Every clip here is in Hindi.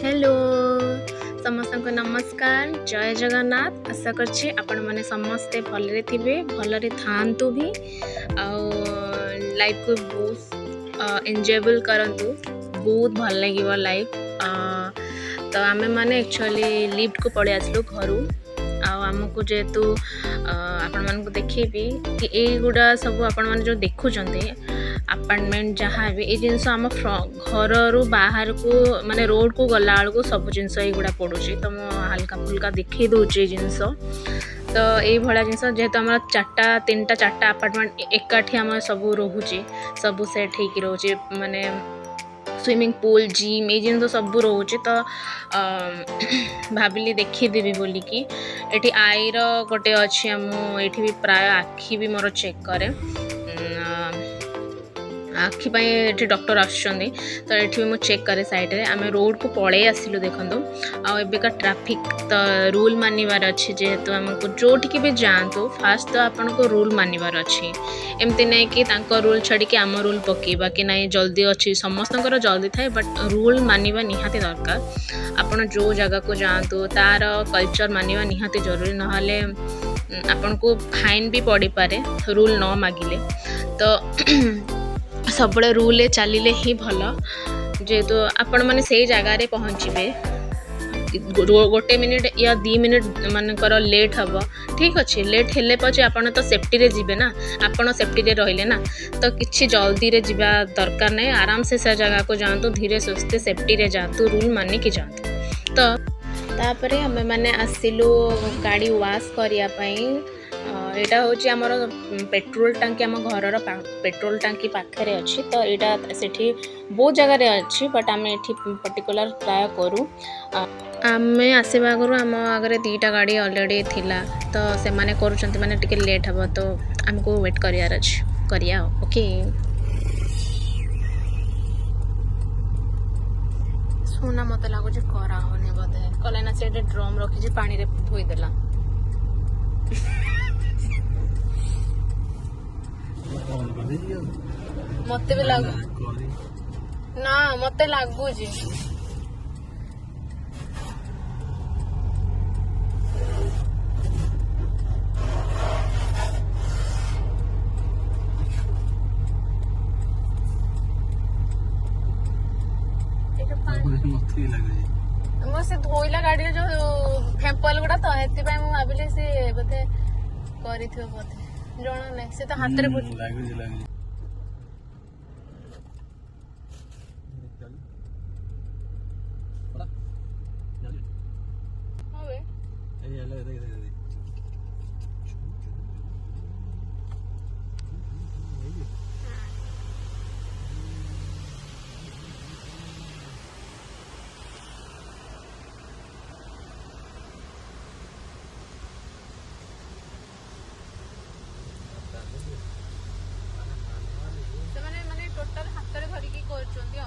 हेलो समस्त को नमस्कार जय जगन्नाथ। आशा करछि आपण माने समस्ते भलरे थिबे भलरे थांतु भी लाइफ को बहुत एंजॉयबल करंतु बहुत भल लागिबो लाइफ। तो आमे माने एक्चुअली लिफ्ट को पड़े आसलु घरू आमको जेहेतु आपण मान को देखेबी कि ए गुडा सब आपण मान जो देखुचंते अपार्टमेंट जहाँ भी ये जिनस आम घर रू बाहर को माने रोड को गला को सब जिनस युवा पड़ुची तो मो हल्का फुल्का देखी दूचे जिनस। तो ये भाया जिनस जेहेतु आम तीनटा चार्टा अपार्टमेंट एकाठी आम सब रोचे सब सेट हो रोचे माने स्विमिंग पूल जिम ये जिन सब रोचे। तो भाविली देखीदेवी बोलिकी एठी आईर गोटे अच्छी मुझे भी प्राय आखि भी मोर चेक करे आखि ये डॉक्टर आसुँच तो ये मुझे चेक करे साइड रे आम रोड को पड़े आसिलु देखु आबका ट्रैफिक तो रूल मानिबार अच्छी जेहेतु आमको जोटिकी भी जातु फास्ट तो आपन को रूल मानिबार अच्छी एमती नहीं कि रूल छाड़ी आम रूल पकेबा कि नहीं जल्दी अच्छी समस्त जल्दी थाए बट रूल मानिबा निहाती दरकार। आपन जो जगह को जातु तार कल्चर मानिबा निहाती जरूरी नहले आपन को फाइन भी पड़ी पारे रूल न मागिले। तो सब रूल चलिले ही भल जेहेतु आपण मैंने से जगार पहुँचे गोटे मिनिट या 2 मिनिट मानकर लेट हम ठीक अच्छे लेट हेले पचे आपन तो सेफ्टी रे जीवे ना आपन सेफ्टी रे रहिले ना तो किसी जल्दी रे जीवा दरकार नहीं आराम से जगह को जातु धीरे सुस्ते सेफ्टी रे जातु रूल मानिक जातु। तो तापर आम मैंने आसिलु गाड़ी वाश करने यहाँ हूँ आमर पेट्रोल टांकी आम घर पेट्रोल टांकी पाखे अच्छी तो यहाँ से बहुत जगार अच्छी बट आम ये पर्टिकुलर प्राय करूँ आम आसवा आगु आम आगे 2टा गाड़ी ऑलरेडी थिला तो से माने करुँच माने टिके लेट हम तो आमको वेट करार अच्छी करिया ओके। सुना मत लगुच करा होनी बोधे कलना से ड्रम रखी पानी रे धोईदेला मते भी लागू ना मते लागुची से धोईला गाड़ी जो फेम्पल गुड़ा तो हेती भाविली सी बोधे कर जना नहीं से तो हाथ में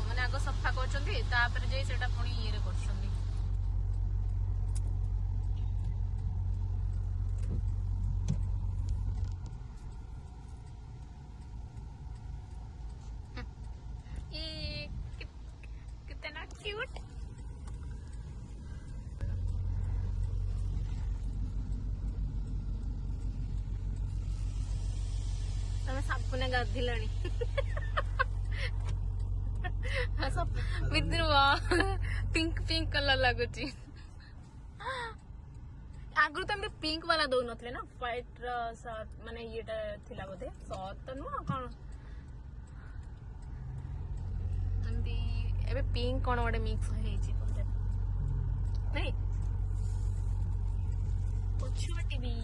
मैंने आग सफा कर ये कितना क्यूट तमें सापुने गाधिल पिंक पिंक कलर लगुच आगु तो पिंक वाला दौ नथले ना व्हाइट शर्ट माने येटा थिला बोधे शर्ट तो नुह कौन एमती एबे पिंक कौन गोटे मिक्स होइछि बोधे नहीं पछुआ टीवी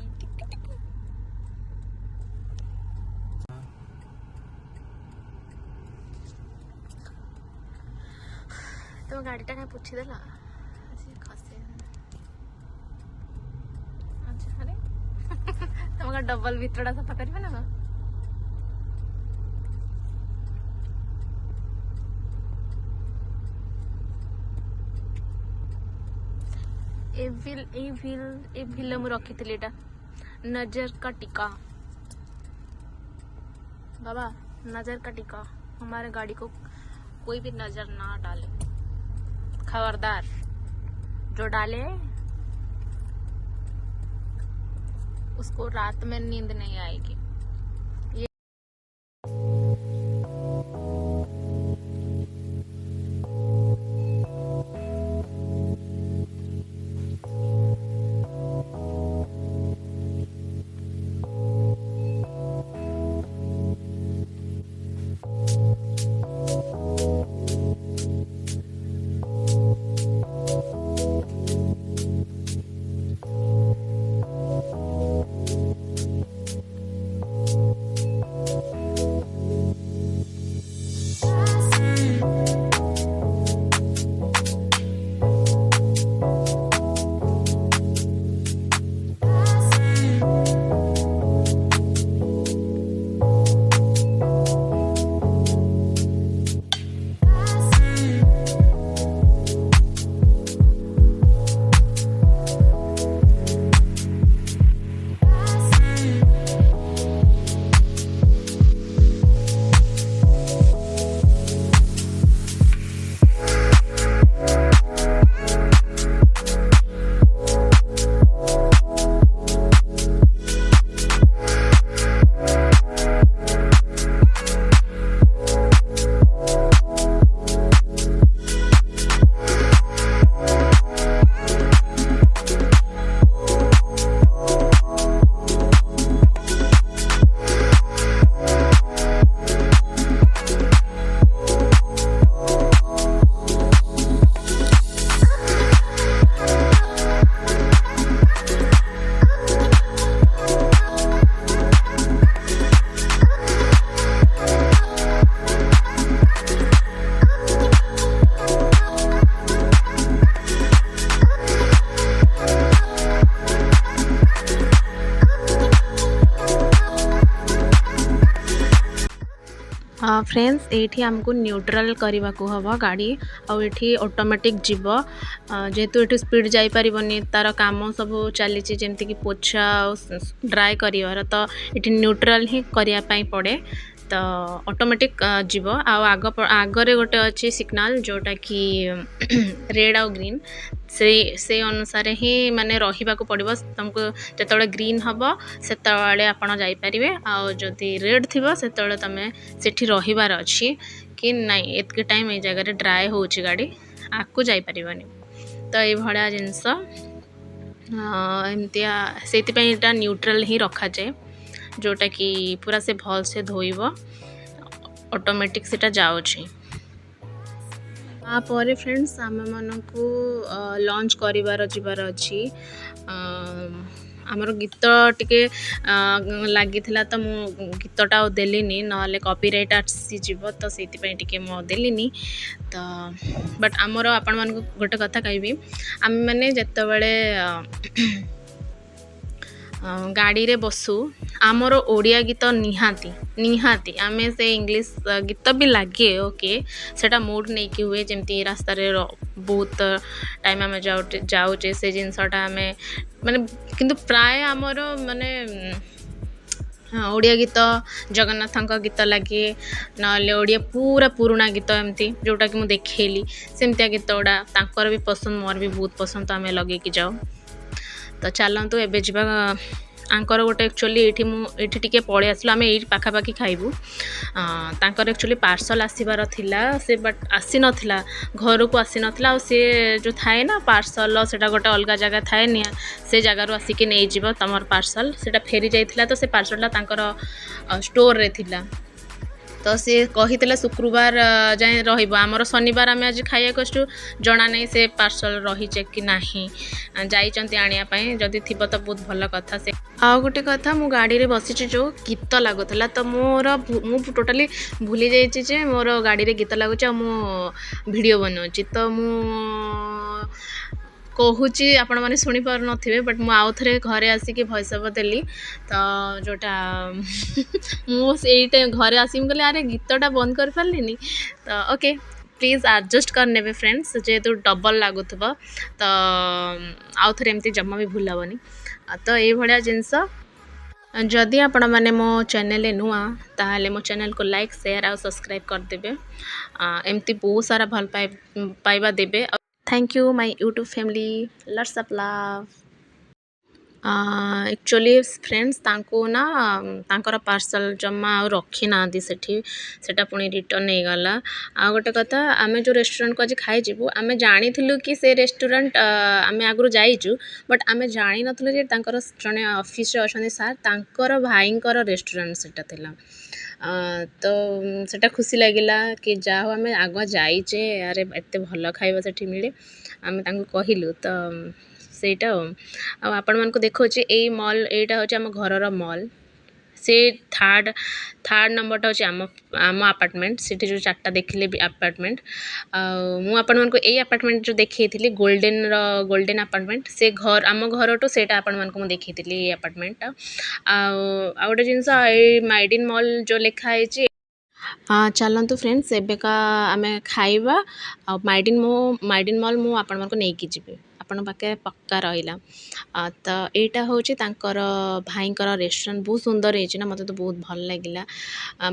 तो गाड़ीटा क्या पुछीदेला खसे अच्छा अरे तुम डबल भितरटा सफा करेंगे ना ए विल मु रखी थी नजर का टिका बाबा नजर का टिका हमारे गाड़ी को कोई भी नजर ना डाले खबरदार। जो डाले उसको रात में नींद नहीं आएगी। फ्रेंड्स ये आमको न्यूट्रल करने को हम गाड़ी आठी ऑटोमेटिक जीव जेहेतु ये स्पीड जापरनी तार काम सब चली जमीक पोछा ड्राए कर तो ये न्यूट्रल ही करने पड़े तो ऑटोमेटिक जीव आगरे गोटे अच्छी सिग्नल जोटा कि रेड आउ ग्रीन से अनुसार ही माने रहिबा को पड़िबो तुमको जतले ग्रीन हबो सेतले आपण जाई परिबे आ जदी रेड थिबो सेतले तमे सेठी रहिबार अछि कि नाही एतके टाइम ए जगह रे ड्राई होउची गाड़ी आकु जाई परिबनी तो ए भड़ा जिंस एमतिया सेति पई एटा न्यूट्रल ही रखा जाए जोटा कि पूरा से भल से धोइबो ऑटोमेटिक सेटा जाउची तापर फ्रेंड्स आम मानू लंच कर जीवार अच्छी आमर गीत टिके लगी तो मु गीतटा देलीनी ना कॉपीराइट आसीज तो से टिके मो देलीनी तो बट आमर आपण मान गोटे कथा कहबी आम मैंने जिते बड़े गाड़ी रे बसु आमर ओडिया गीत निहाती निहाती आमे से इंग्लिश गीत भी लगे ओके सेटा मूड नहीं कि हुए जमती रास्ता रे बहुत टाइम आम जाऊे से जिनसटा आम माने किंतु प्राय आमर माने ओडिया गीत जगन्नाथ गीत लगे ना ओडिया पूरा पुराना गीत एमती जोटा कि मुझे देखली सेमतिया गीत गुड़ा तांकर भी पसंद मोर भी बहुत पसंद तो आम लगे कि जाओ तो चलतु एबे जीवा आंकर गोटे एक्चुअली ये टिके पड़े आसलु आम ये पाखापाखि खाइबू तांकर एक्चुअली पार्सल आसबार थिला से बट आसी नथिला घर को आसी नथिला और से जो थाए ना पार्सल सेटा गोटे अलग जगह थाए निया से जगार आसिक नहीं जीव तमर पार्सल सेटा फेरी जाइथिला तो से पार्सलटा तांकर स्टोर रे थिला तो सी कही शुक्रवार जाए रमर शनिवार आम आज खाया कष्ट जना नहीं से पार्सल रहीचे कि नहीं जाइंट आने जदि थी तो बहुत भल कथा से आउ गोटे कथा मु गाड़ी रे बसी जो गीत लगुला तो मोर मु टोटाली भूली जाइए मोर गाड़ी रे गीत लगुच मु वीडियो बनाऊँगी तो मु कहूँ आपण मैंने शुणी पार नथिबे बट मु आउ थे घरे आसिक भॉइस ओवर देली तो जोटा मुझे घरे आसिक कहली अरे गीतटा बंद कर पारलिनी तो ओके प्लीज एडजस्ट कर नेबे फ्रेंड्स जेहेतु डबल लगुब तो आउ थे एमती जमा भी भूल हेनी तो ये भाया जिनस जदि आपण मैंने मो चैनल नुआ ताहले मो चैनल को लाइक शेयर और सब्सक्राइब करदेवे एमती बहुत सारा भल पाइबा देबे thank you my YouTube family, lots of love. Actually friends तांको ना तांकर पार्सल जमा रखी ना सेठी सेटा पुणी रिटर्न हो गला। आ गोटे कथा आमे जो रेस्टोरेंट को आज खाई जीवु आमे जानी थिलु कि से रेस्टोरेंट आमे आगु जाइजु, बट आमे जानी नथलु जे तांकर जने ऑफिस रे अछन सर तांकर भाईंकर रेस्टोरेंट सेटा थिला। तो सेटा खुशी लगिला कि जा हो आमे आगुआ जाइचे, अरे एते भल खाइबा सेठी मिले। आमे तांको कहिलु तो ସେଇଟା ଆଉ ଆପଣମାନଙ୍କୁ ଦେଖାଉଛି ଏଇ ମଲ୍, ଏଇଟା ହେଉଛି ଆମ ଘରର ମଲ୍। ସେ ଥାର୍ଡ଼ ନମ୍ବରଟା ହେଉଛି ଆମ ଆପାର୍ଟମେଣ୍ଟ। ସେଠି ଯେଉଁ ଚାରିଟା ଦେଖିଲେ ବି ଆପାର୍ଟମେଣ୍ଟ, ଆଉ ମୁଁ ଆପଣମାନଙ୍କୁ ଏଇ ଆପାର୍ଟମେଣ୍ଟ ଯେଉଁ ଦେଖେଇଥିଲି ଗୋଲ୍ଡେନ୍ ଆପାର୍ଟମେଣ୍ଟ, ସେ ଆମ ଘରଠୁ ସେଇଟା ଆପଣମାନଙ୍କୁ ମୁଁ ଦେଖେଇଥିଲି ଏଇ ଆପାର୍ଟମେଣ୍ଟଟା। ଆଉ ଗୋଟେ ଜିନିଷ ଏଇ ମାଇଡ଼ିନ୍ ମଲ୍ ଯେଉଁ ଲେଖା ହେଇଛି, ଚାଲନ୍ତୁ ଫ୍ରେଣ୍ଡସ୍ ଏବେକା ଆମେ ଖାଇବା। ଆଉ ମାଇଡ଼ିନ୍ ମଲ୍ ମୁଁ ଆପଣମାନଙ୍କୁ ନେଇକି ଯିବି, ଆପଣ ପାଖେ ପକ୍କା ରହିଲା। ତ ଏଇଟା ହେଉଛି ତାଙ୍କର ଭାଇଙ୍କର ରେଷ୍ଟୁରାଣ୍ଟ। ବହୁତ ସୁନ୍ଦର ହେଇଛି ନା, ମୋତେ ତ ବହୁତ ଭଲ ଲାଗିଲା,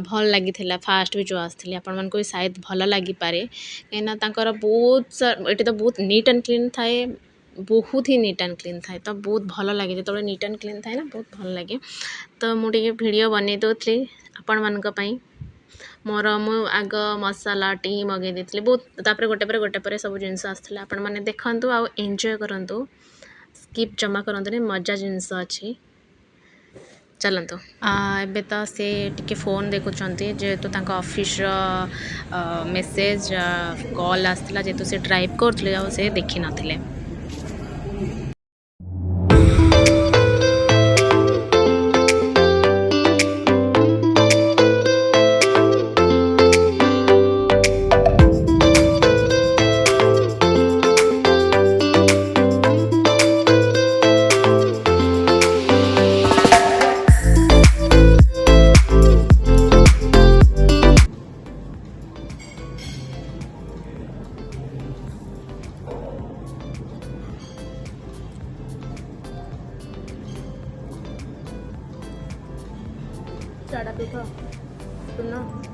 ଭଲ ଲାଗିଥିଲା। ଫାଷ୍ଟ ବି ଯେଉଁ ଆସିଥିଲି ଆପଣମାନଙ୍କୁ ବି ସାୟଦ ଭଲ ଲାଗିପାରେ, କାହିଁକିନା ତାଙ୍କର ଏଠି ତ ବହୁତ ନିଟ୍ ଆଣ୍ଡ କ୍ଲିନ୍ ଥାଏ, ବହୁତ ହିଁ ନିଟ୍ ଆଣ୍ଡ କ୍ଲିନ୍ ଥାଏ। ତ ବହୁତ ଭଲ ଲାଗେ ଯେତେବେଳେ ନିଟ୍ ଆଣ୍ଡ କ୍ଲିନ୍ ଥାଏ ନା, ବହୁତ ଭଲ ଲାଗେ। ତ ମୁଁ ଟିକେ ଭିଡ଼ିଓ ବନେଇ ଦେଉଥିଲି ଆପଣମାନଙ୍କ ପାଇଁ। ମୁଁ ଆଗ ମସଲା ଟି ମଗାଇ ଦେଇଥିଲି ବହୁତ, ତାପରେ ଗୋଟେ ପରେ ସବୁ ଜିନିଷ ଆସିଥିଲା। ଆପଣମାନେ ଦେଖନ୍ତୁ ଆଉ ଏନ୍ଜୟ କରନ୍ତୁ, ସ୍କିପ୍ ଜମା କରନ୍ତୁନି, ମଜା ଜିନିଷ ଅଛି। ଚାଲନ୍ତୁ। ଏବେ ତ ସେ ଟିକେ ଫୋନ୍ ଦେଖୁଛନ୍ତି, ଯେହେତୁ ତାଙ୍କ ଅଫିସର ମେସେଜ୍ କଲ୍ ଆସିଥିଲା, ଯେହେତୁ ସେ ଡ୍ରାଇଭ୍ କରୁଥିଲେ ଆଉ ସେ ଦେଖିନଥିଲେ। ଚାଡ଼ା ପିଠ ଶୁନ।